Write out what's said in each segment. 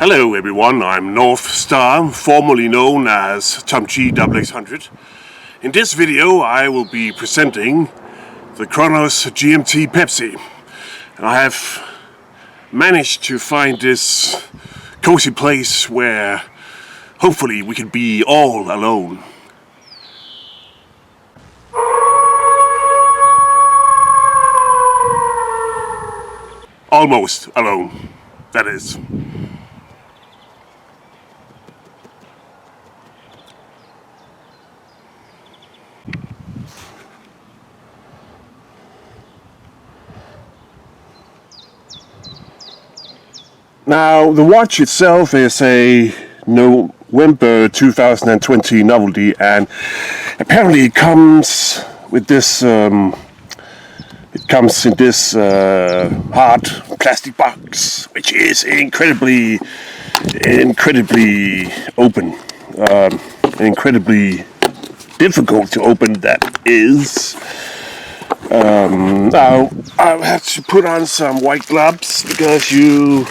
Hello everyone, I'm North Star, formerly known as Thomgxx100. In this video I will be presenting the Cronos GMT Pepsi. And I have managed to find this cozy place where hopefully we can be all alone. Almost alone, that is. Now, the watch itself is a November 2020 novelty, and apparently it comes with this. It comes in this hard plastic box, which is incredibly open, incredibly difficult to open. That is. Now I have to put on some white gloves because you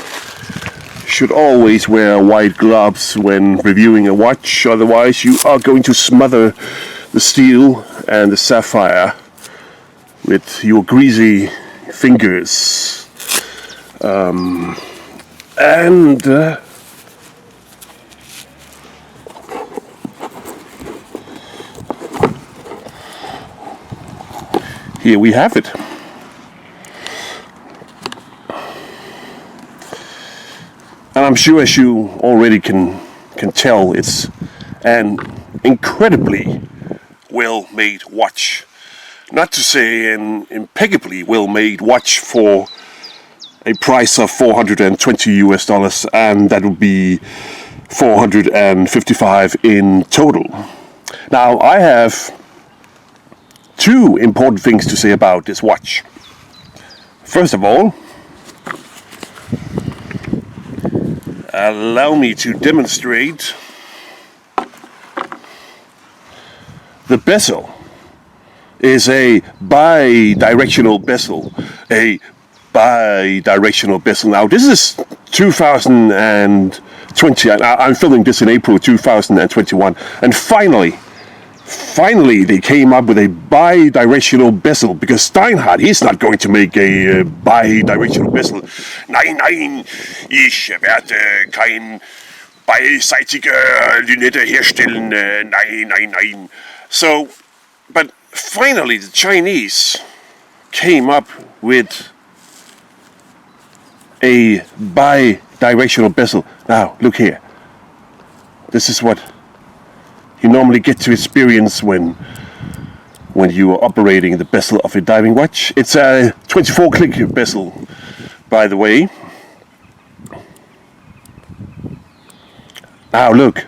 should always wear white gloves when reviewing a watch, otherwise you are going to smother the steel and the sapphire with your greasy fingers. Here we have it. And I'm sure, as you already can tell, it's an incredibly well-made watch. Not to say an impeccably well-made watch for a price of $420 US, and that would be 455 in total. Now, I have two important things to say about this watch. First of all, allow me to demonstrate the bezel. Is a bi-directional bezel. A bi-directional bezel. Now, this is 2020. I'm filming this in April 2021, and finally they came up with a bi-directional bezel, because Steinhardt, he's not going to make a bi-directional bezel. Nein, ich werde kein beiseitige Lünette herstellen. Nein. So, but finally the Chinese came up with a bi-directional bezel. Now, look here. This is what you normally get to experience when you are operating the bezel of a diving watch. It's a 24-click bezel, by the way. Now look,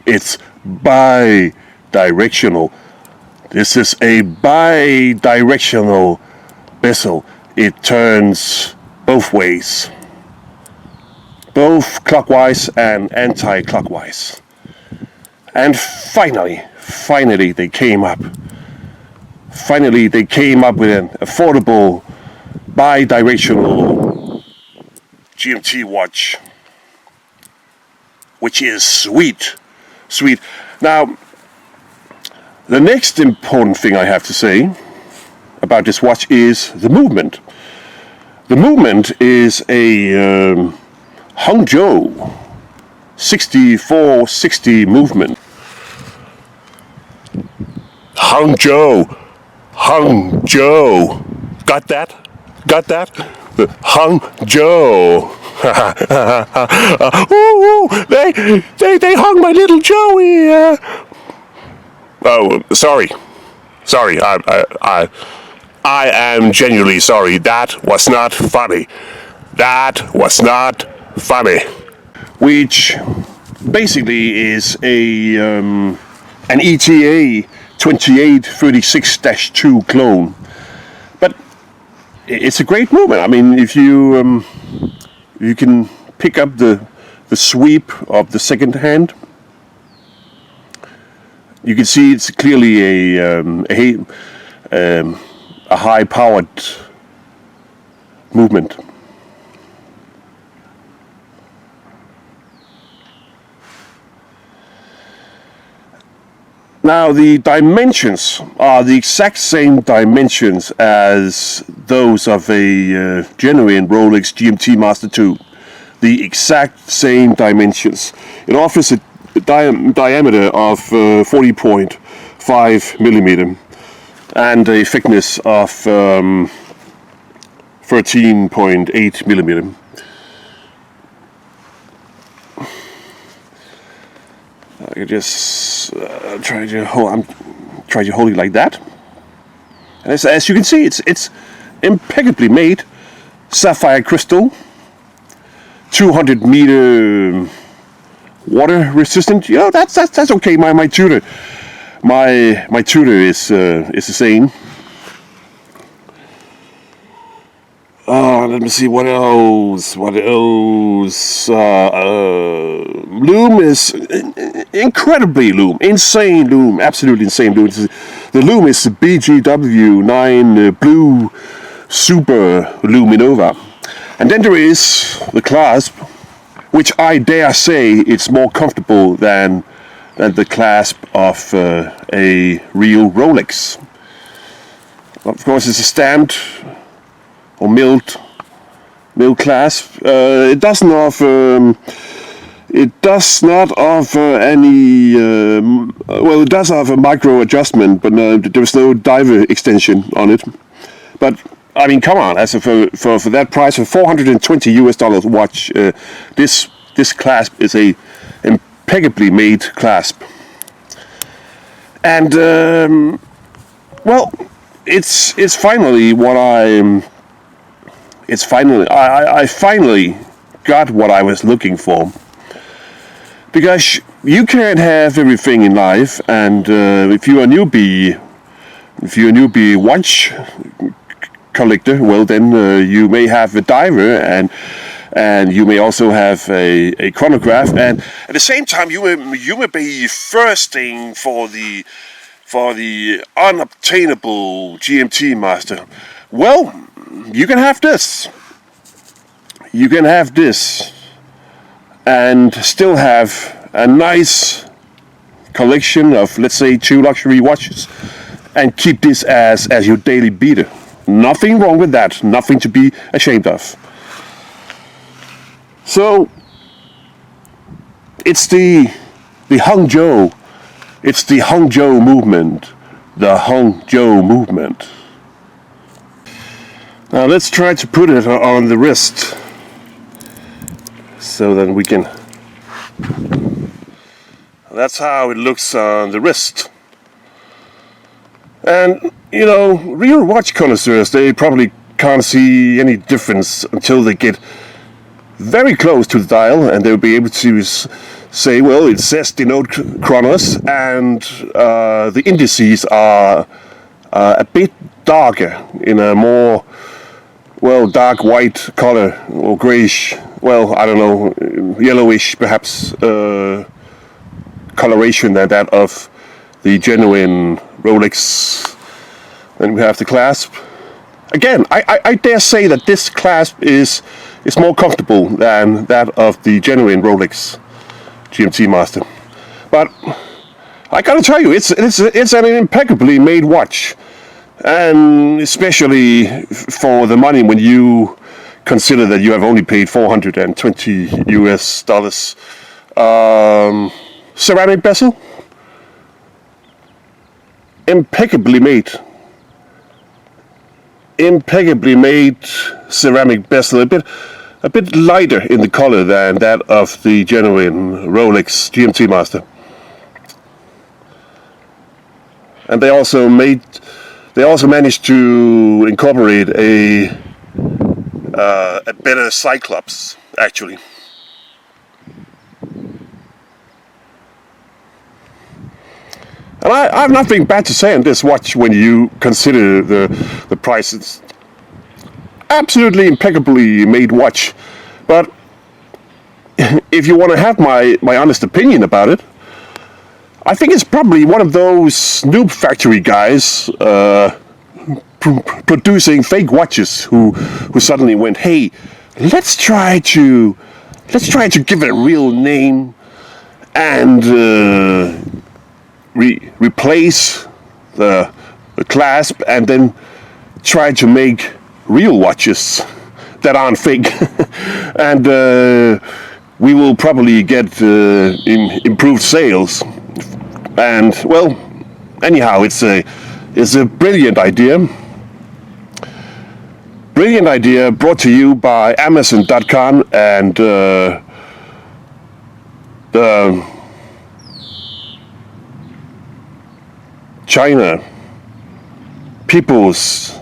it's bi-directional. This is a bi-directional bezel. It turns both ways, both clockwise and anti-clockwise. And finally they came up. Finally, they came up with an affordable bi-directional GMT watch, which is sweet. Now, the next important thing I have to say about this watch is the movement. The movement is a Thomgxx100 6460 movement. Thomgxx100. Got that? The Thomgxx100. They hung my little Joey. Oh, sorry. I am genuinely sorry. That was not funny. Which basically is an ETA 2836-2 clone. But it's a great movement. I mean, if you can pick up the sweep of the second hand, you can see it's clearly a high-powered movement. Now the dimensions are the exact same dimensions as those of a genuine Rolex GMT Master 2. The exact same dimensions. It offers a diameter of 40.5 millimeter and a thickness of 13.8 millimeter. I can just try to hold it like that. And as you can see, it's impeccably made, sapphire crystal, 200 meter water resistant. You know, that's okay. My tutor is the same. Let me see what else. Loom is incredibly loom, insane loom, absolutely insane loom. The loom is the BGW9 Blue Super Luminova, and then there is the clasp, which I dare say it's more comfortable than the clasp of a real Rolex. Of course, it's a stamped or milled clasp. It does not offer any. Well, it does offer micro adjustment, but there is no diver extension on it. But I mean, come on! As for that price of $420 watch, this clasp is a impeccably made clasp, and well, it's finally what I. I finally got what I was looking for. Because you can't have everything in life, and if you're a newbie watch collector, well then you may have a diver, and you may also have a chronograph, and at the same time you may be thirsting for the unobtainable GMT Master. Well, you can have this. You can have this and still have a nice collection of, let's say, 2 luxury watches, and keep this as your daily beater. Nothing wrong with that. Nothing to be ashamed of. So it's the Thomgxx100. It's the Thomgxx100 movement. The Thomgxx100 movement. Now let's try to put it on the wrist, so that we can. That's how it looks on the wrist. And you know, real watch connoisseurs, they probably can't see any difference until they get very close to the dial, and they'll be able to say, well, it says denote Cronos, and the indices are a bit darker, in a more, well, dark white color, or grayish, well, I don't know, yellowish perhaps, coloration than that of the genuine Rolex. Then we have the clasp. Again, I dare say that this clasp is more comfortable than that of the genuine Rolex GMT Master. But I gotta tell you, it's an impeccably made watch, and especially for the money when you consider that you have only paid $420. Ceramic bezel, impeccably made ceramic bezel, a bit lighter in the color than that of the genuine Rolex GMT Master. And they also managed to incorporate a better Cyclops, actually. And I have nothing bad to say on this watch when you consider the price. It's absolutely impeccably made watch. But if you want to have my honest opinion about it, I think it's probably one of those Snoop Factory guys producing fake watches who suddenly went, hey, let's try to give it a real name and replace the clasp and then try to make real watches that aren't fake. And we will probably get improved sales. And well, anyhow, it's a brilliant idea. Brilliant idea brought to you by Amazon.com and China, People's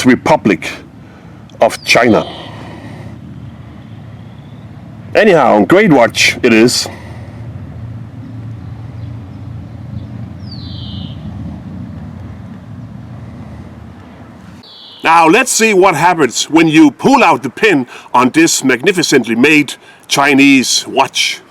Republic of China. Anyhow, great watch it is. Now let's see what happens when you pull out the pin on this magnificently made Chinese watch.